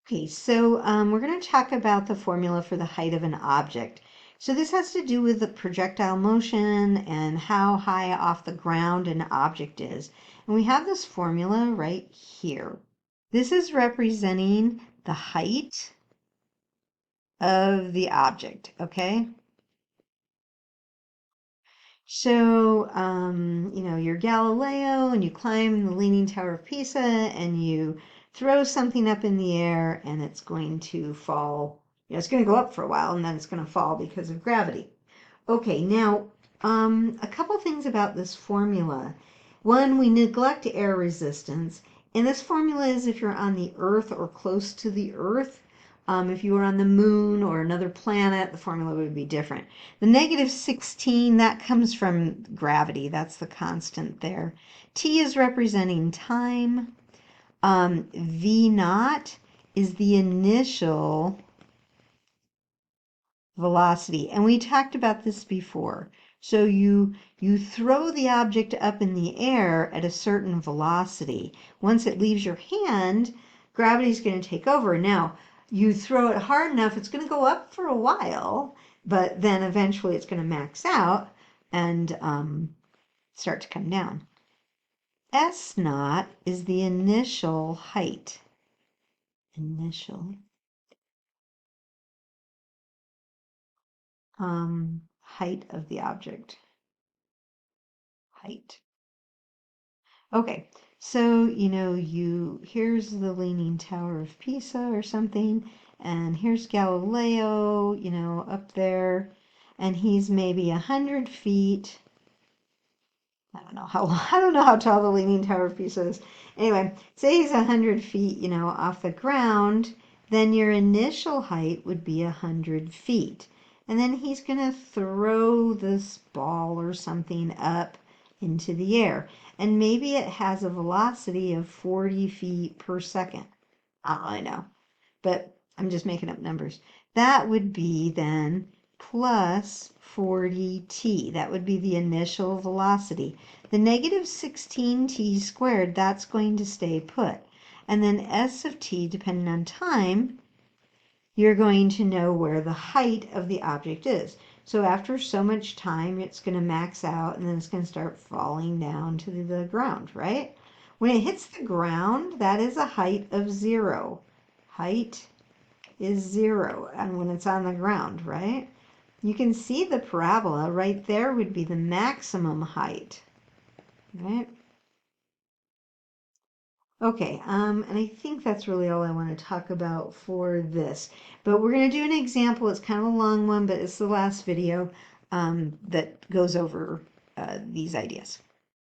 Okay, so we're going to talk about the formula for the height of an object. So this has to do with the projectile motion and how high off the ground an object is. And we have this formula right here. This is representing the height of the object, okay? So, you're Galileo and you climb the Leaning Tower of Pisa and you throw something up in the air and it's going to fall. It's going to go up for a while and then it's going to fall because of gravity. Okay, now, a couple things about this formula. One, we neglect air resistance. And this formula is if you're on the Earth or close to the Earth. If you were on the moon or another planet, the formula would be different. The -16, that comes from gravity. That's the constant there. T is representing time. V naught is the initial velocity. And we talked about this before. So you throw the object up in the air at a certain velocity. Once it leaves your hand, gravity is going to take over. Now, you throw it hard enough, it's going to go up for a while, but then eventually it's going to max out and start to come down. S naught is the initial height. Initial height of the object. Height. Okay, so here's the Leaning Tower of Pisa or something, and here's Galileo, up there, and he's maybe 100 feet. I don't know how tall the Leaning Tower of Pisa is. Anyway, say he's 100 feet, off the ground, then your initial height would be 100 feet. And then he's going to throw this ball or something up into the air. And maybe it has a velocity of 40 feet per second. I know, but I'm just making up numbers. That would be then plus 40t. That would be the initial velocity. The -16t squared, that's going to stay put. And then s of t, depending on time, you're going to know where the height of the object is. So after so much time, it's going to max out and then it's going to start falling down to the ground, right? When it hits the ground, that is a height of 0. Height is 0, and when it's on the ground, right? You can see the parabola right there would be the maximum height, right? Okay, and I think that's really all I want to talk about for this. But we're going to do an example. It's kind of a long one, but it's the last video that goes over these ideas.